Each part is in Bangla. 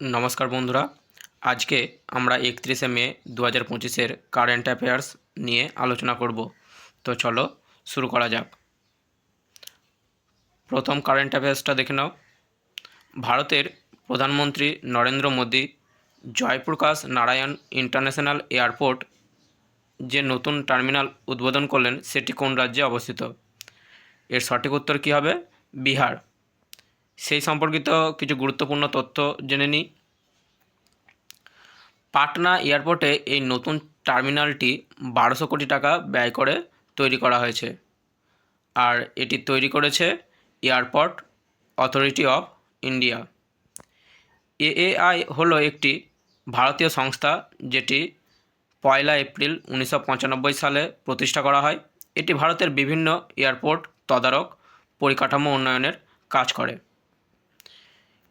নমস্কার বন্ধুরা, আজকে আমরা 31শে মে 2025-এর কারেন্ট অ্যাফেয়ার্স নিয়ে আলোচনা করব। তো চলো শুরু করা যাক। প্রথম কারেন্ট অ্যাফেয়ার্সটা দেখে নাও। ভারতের প্রধানমন্ত্রী নরেন্দ্র মোদী জয়প্রকাশ নারায়ণ ইন্টারন্যাশনাল এয়ারপোর্ট যে নতুন টার্মিনাল উদ্বোধন করলেন সেটি কোন রাজ্যে অবস্থিত? এর সঠিক উত্তর কী হবে? বিহার। সেই সম্পর্কিত কিছু গুরুত্বপূর্ণ তথ্য জেনে নিই। পাটনা এয়ারপোর্টে এই নতুন টার্মিনালটি 1200 কোটি টাকা ব্যয় করে তৈরি করা হয়েছে, আর এটি তৈরি করেছে airport authority of India. AAI হলো একটি ভারতীয় সংস্থা যেটি 1 এপ্রিল 1995 সালে প্রতিষ্ঠা করা হয়। এটি ভারতের বিভিন্ন এয়ারপোর্ট তদারক পরিকাঠামো উন্নয়নের কাজ করে।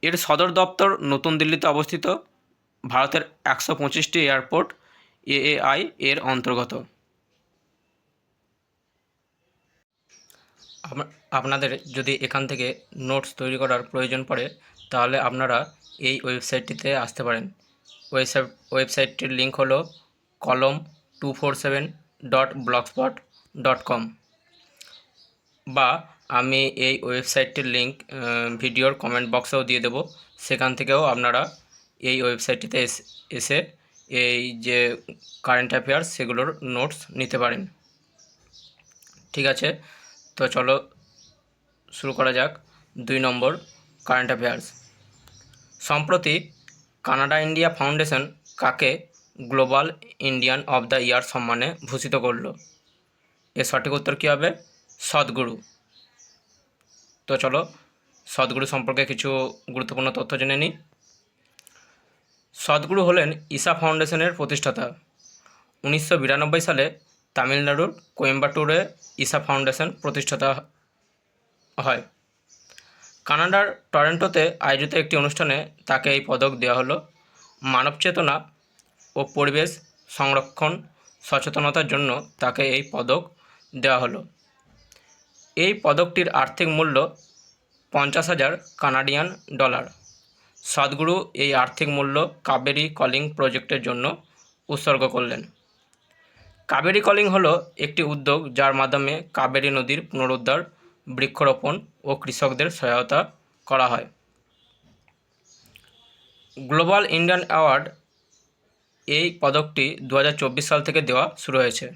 এর সদর দপ্তর নতুন দিল্লিতে অবস্থিত। ভারতের 125টি এয়ারপোর্ট এএআই এর অন্তর্গত। আপনাদের যদি এখান থেকে নোটস তৈরি করার প্রয়োজন পড়ে তাহলে আপনারা এই ওয়েবসাইটটিতে আসতে পারেন। ওয়েবসাইটটির লিঙ্ক হলো column247.blogspot.com, বা আমি এই ওয়েবসাইটটির লিঙ্ক ভিডিওর কমেন্ট বক্সেও দিয়ে দেবো। সেখান থেকেও আপনারা এই ওয়েবসাইটটিতে এসে এই যে কারেন্ট অ্যাফেয়ার্স সেগুলোর নোটস নিতে পারেন। ঠিক আছে, তো চলো শুরু করা যাক। 2 নম্বর কারেন্ট অ্যাফেয়ার্স। সম্প্রতি কানাডা ইন্ডিয়া ফাউন্ডেশন কাকে global Indian of the year সম্মানে ভূষিত করল? এর সঠিক উত্তর কী হবে? সদ্গুরু। তো চলো সদ্গুরু সম্পর্কে কিছু গুরুত্বপূর্ণ তথ্য জেনে নিই। সদ্গুরু হলেন ঈশা ফাউন্ডেশনের প্রতিষ্ঠাতা। 1992 সালে তামিলনাড়ুর কোয়েম্বাটুরে ঈশা ফাউন্ডেশন প্রতিষ্ঠাতা হয়। কানাডার টরন্টোতে আয়োজিত একটি অনুষ্ঠানে তাকে এই পদক দেওয়া হলো। মানব চেতনা ও পরিবেশ সংরক্ষণ সচেতনতার জন্য তাকে এই পদক দেওয়া হলো। এই পদকটির আর্থিক মূল্য 50,000 কানাডিয়ান ডলার। সদ্গুরু এই আর্থিক মূল্য কাবেরী কলিং প্রজেক্টের জন্য উৎসর্গ করলেন। কাবেরী কলিং হলো একটি উদ্যোগ যার মাধ্যমে কাবেরী নদীর পুনরুদ্ধার, বৃক্ষরোপণ ও কৃষকদের সহায়তা করা হয়। গ্লোবাল ইন্ডিয়ান অ্যাওয়ার্ড এই পদকটি 2024 সাল থেকে দেওয়া শুরু হয়েছে।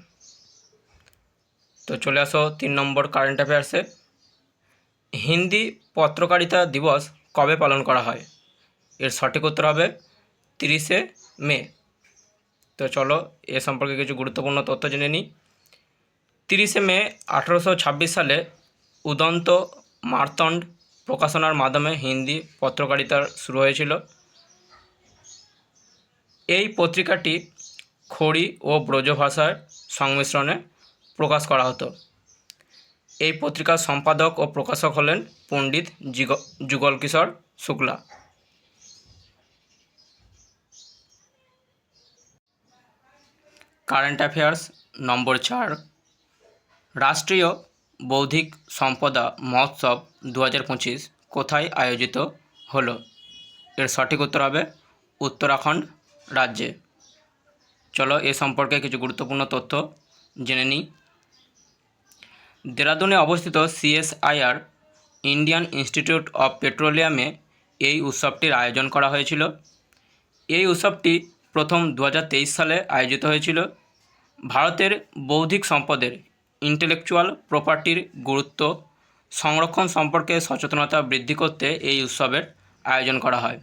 তো চলে আসো 3 নম্বর কারেন্ট অ্যাফেয়ার্সে। হিন্দি পত্রকারিতা দিবস কবে পালন করা হয়? এর সঠিক উত্তর হবে 30শে মে। তো চলো এ সম্পর্কে কিছু গুরুত্বপূর্ণ তথ্য জেনে নিই। 30শে মে 1826 সালে উদন্ত মার্তণ্ড প্রকাশনার মাধ্যমে হিন্দি পত্রকারিতা শুরু হয়েছিল। এই পত্রিকাটি খড়ি ও ব্রজ ভাষার সংমিশ্রণে প্রকাশ করা হতো। এই পত্রিকার সম্পাদক ও প্রকাশক হলেন পণ্ডিত যুগল কিশোর শুক্লা। কারেন্ট অ্যাফেয়ার্স নম্বর 4। রাষ্ট্রীয় বৌদ্ধিক সম্পদা মহোৎসব 2025 কোথায় আয়োজিত হলো? এর সঠিক উত্তর হবে উত্তরাখণ্ড রাজ্যে। চলো এ সম্পর্কে কিছু গুরুত্বপূর্ণ তথ্য জেনে নিই। দেরাদুনে অবস্থিত CSIR ইন্ডিয়ান ইনস্টিটিউট অফ পেট্রোলিয়ামে এই উৎসবটির আয়োজন করা হয়েছিল। এই উৎসবটি প্রথম 2023 সালে আয়োজিত হয়েছিল। ভারতের বৌদ্ধিক সম্পদের ইন্টেলেকচুয়াল প্রপার্টির গুরুত্ব সংরক্ষণ সম্পর্কে সচেতনতা বৃদ্ধি করতে এই উৎসবের আয়োজন করা হয়।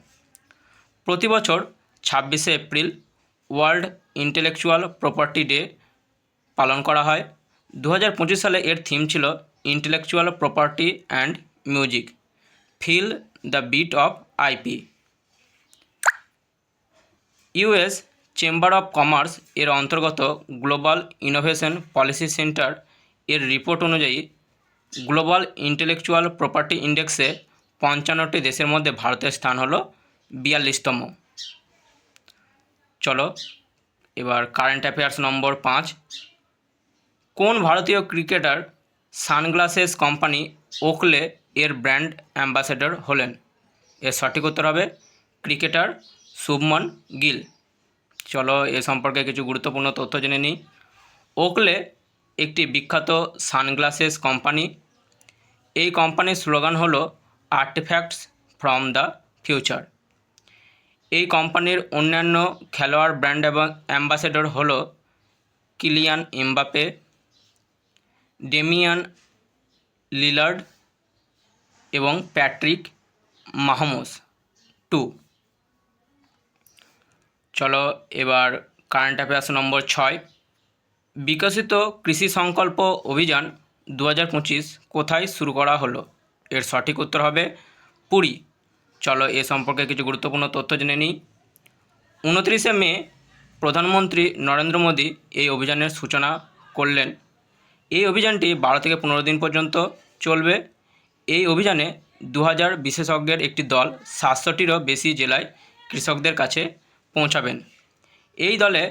প্রতি বছর 26শে April world intellectual property day পালন করা হয়। 2025 সালে এর থিম ছিল intellectual property and music, feel the beat of IP। US chamber of commerce এর অন্তর্গত গ্লোবাল ইনোভেশন পলিসি সেন্টার এর রিপোর্ট অনুযায়ী গ্লোবাল ইন্টেলেকচুয়াল প্রপার্টি ইন্ডেক্সে 55টি দেশের মধ্যে ভারতের স্থান হলো 42তম। চলো এবার কারেন্ট অ্যাফেয়ার্স নম্বর 5। কোন ভারতীয় ক্রিকেটার সানগ্লাসেস কোম্পানি ওকলে এর ব্র্যান্ড অ্যাম্বাসেডর হলেন? এর সঠিক উত্তর হবে ক্রিকেটার শুভমন গিল। চলো এ সম্পর্কে কিছু গুরুত্বপূর্ণ তথ্য জেনে নিই। ওকলে একটি বিখ্যাত সানগ্লাসেস কোম্পানি। এই কোম্পানির স্লোগান হলো আর্টিফ্যাক্টস ফ্রম দ্য ফিউচার। এই কোম্পানির অন্যান্য খেলোয়াড় ব্র্যান্ড এবং অ্যাম্বাসেডর হলো কিলিয়ান এমবাপে, ডেমিয়ান লিলার্ড এবং প্যাট্রিক মাহোমস 2। চলো এবার কারেন্ট অ্যাফেয়ার্স নম্বর 6। বিকশিত কৃষি সংকল্প অভিযান 2025 কোথায় শুরু করা হলো? এর সঠিক উত্তর হবে পুরী। চলো এ সম্পর্কে কিছু গুরুত্বপূর্ণ তথ্য জেনে নিই। 29শে মে প্রধানমন্ত্রী নরেন্দ্র মোদী এই অভিযানের সূচনা করলেন। এই অভিযানটি 12 থেকে 15 দিন পর্যন্ত চলবে। এই অভিযানে 2000 বিশেষজ্ঞের একটি দল 700টিরও বেশি জেলায় কৃষকদের কাছে পৌঁছাবেন। এই দলে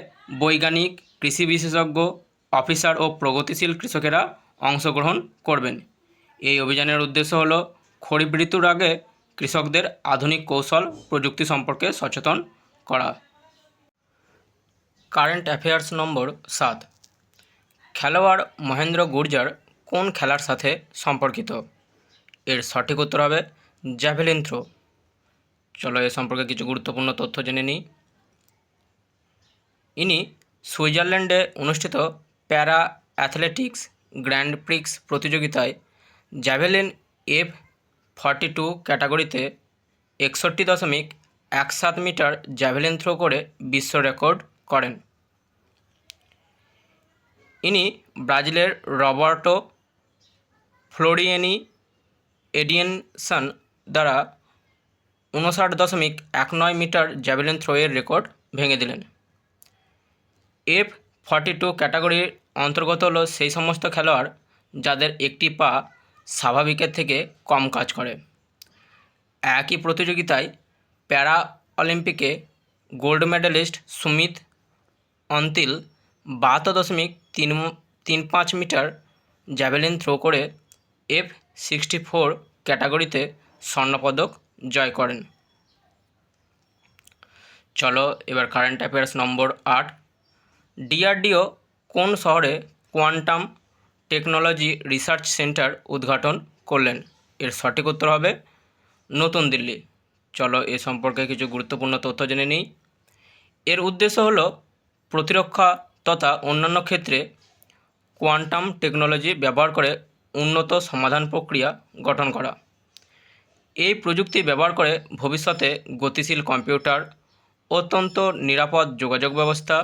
বৈজ্ঞানিক, কৃষি বিশেষজ্ঞ, অফিসার ও প্রগতিশীল কৃষকেরা অংশগ্রহণ করবেন। এই অভিযানের উদ্দেশ্য হল খরিফ ঋতুর আগে কৃষকদের আধুনিক কৌশল প্রযুক্তি সম্পর্কে সচেতন করা। কারেন্ট অ্যাফেয়ার্স নম্বর 7। খেলোয়াড় মহেন্দ্র গুর্জার কোন খেলার সাথে সম্পর্কিত? এর সঠিক উত্তর হবে জ্যাভেলিন থ্রো। চলো এ সম্পর্কে কিছু গুরুত্বপূর্ণ তথ্য জেনে নিই। ইনি সুইজারল্যান্ডে অনুষ্ঠিত প্যারা অ্যাথলেটিক্স গ্র্যান্ড প্রিক্স প্রতিযোগিতায় জ্যাভেলিন F42 ক্যাটাগরিতে 61.17 মিটার জ্যাভেলিন থ্রো করে বিশ্ব রেকর্ড করেন। ইনি ব্রাজিলের রবার্টো ফ্লোরিয়েনি এডিনসন দ্বারা 59.19 মিটার জ্যাভেলিন থ্রোয়ের রেকর্ড ভেঙে দিলেন। F42 ক্যাটাগরির অন্তর্গত হলো সেই সমস্ত খেলোয়াড় যাদের একটি পা স্বাভাবিকের থেকে কম কাজ করে। একই প্রতিযোগিতায় প্যারা অলিম্পিকে gold medallist Sumit Antil 72.35 metre javelin throw করে F64 ক্যাটাগরিতে স্বর্ণপদক জয় করেন। চলো এবার কারেন্ট অ্যাফেয়ার্স নম্বর 8। ডিআরডিও কোন শহরে কোয়ান্টাম টেকনোলজি রিসার্চ সেন্টার উদ্ঘাটন করলেন? এর সঠিক উত্তর হবে নতুন দিল্লি। চলো এ সম্পর্কে কিছু গুরুত্বপূর্ণ তথ্য জেনে নিই। এর উদ্দেশ্য হলো প্রতিরক্ষা তথা অন্যান্য ক্ষেত্রে কোয়ান্টাম টেকনোলজি ব্যবহার করে উন্নত সমাধান প্রক্রিয়া গঠন করা। এই প্রযুক্তি ব্যবহার করে ভবিষ্যতে গতিশীল কম্পিউটার, অত্যন্ত নিরাপদ যোগাযোগ ব্যবস্থা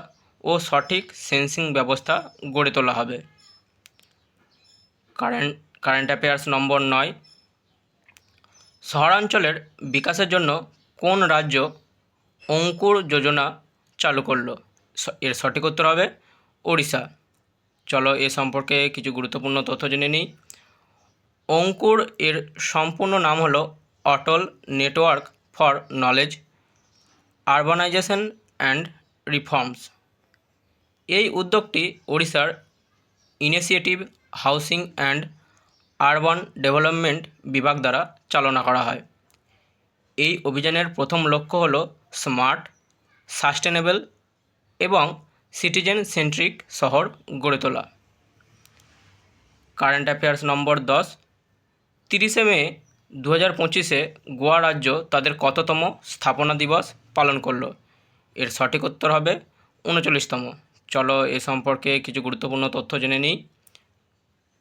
ও সঠিক সেন্সিং ব্যবস্থা গড়ে তোলা হবে। কারেন্ট অ্যাফেয়ার্স নম্বর 9। শহরাঞ্চলের বিকাশের জন্য কোন রাজ্য অঙ্কুর যোজনা চালু করলো? এর সঠিক উত্তর হবে ওড়িশা। চলো এ সম্পর্কে কিছু গুরুত্বপূর্ণ তথ্য জেনে নিই। অঙ্কুর এর সম্পূর্ণ নাম হলো Atal network for knowledge urbanisation and reforms. এই উদ্যোগটি ওড়িশার initiative housing and urban development বিভাগ দ্বারা চালনা করা হয়। এই অভিযানের প্রথম লক্ষ্য হল স্মার্ট, সাস্টেনেবল এবং সিটিজেন সেন্ট্রিক শহর গড়ে তোলা। কারেন্ট অ্যাফেয়ার্স নম্বর 10। 30শে মে 2025-এ গোয়া রাজ্য তাদের কততম স্থাপনা দিবস পালন করলো? এর সঠিক উত্তর হবে 39তম। চলো এ সম্পর্কে কিছু গুরুত্বপূর্ণ তথ্য জেনে নিই।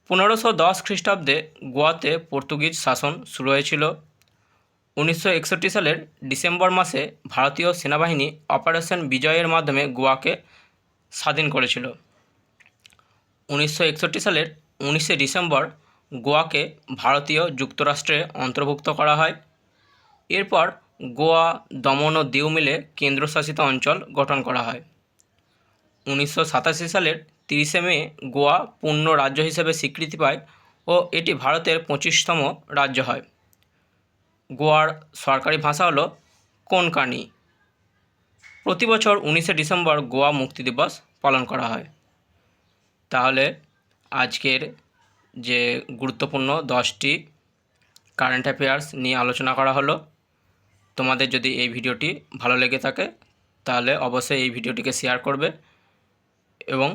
1510 খ্রিস্টাব্দে গোয়াতে পর্তুগিজ শাসন শুরু হয়েছিল। 1961 সালের ডিসেম্বর মাসে ভারতীয় সেনাবাহিনী অপারেশন বিজয়ের মাধ্যমে গোয়াকে স্বাধীন করেছিল। 1961 সালের 19শে ডিসেম্বর গোয়াকে ভারতীয় যুক্তরাষ্ট্রে অন্তর্ভুক্ত করা হয়। এরপর গোয়া, দমন ও দিউ মিলে কেন্দ্রশাসিত অঞ্চল গঠন করা হয়। 1987 সালের 30শে মে গোয়া পূর্ণ রাজ্য হিসেবে স্বীকৃতি পায় ও এটি ভারতের 25তম রাজ্য হয়। গোয়ার সরকারি ভাষা হলো কোনকানি। প্রতি বছর 19শে ডিসেম্বর গোয়া মুক্তি দিবস পালন করা হয়। তাহলে আজকের যে গুরুত্বপূর্ণ 10টি কারেন্ট অ্যাফেয়ার্স নিয়ে আলোচনা করা হলো, তোমাদের যদি এই ভিডিওটি ভালো লেগে থাকে তাহলে অবশ্যই এই ভিডিওটিকে শেয়ার করবে এবং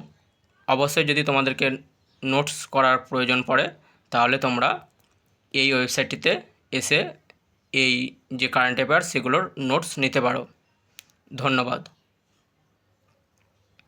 অবশ্যই যদি তোমাদেরকে নোটস করার প্রয়োজন পড়ে তাহলে তোমরা এই ওয়েবসাইটটিতে এসে এই যে কারেন্ট অ্যাফেয়ার্স সেগুলোর নোটস নিতে পারো। ধন্যবাদ।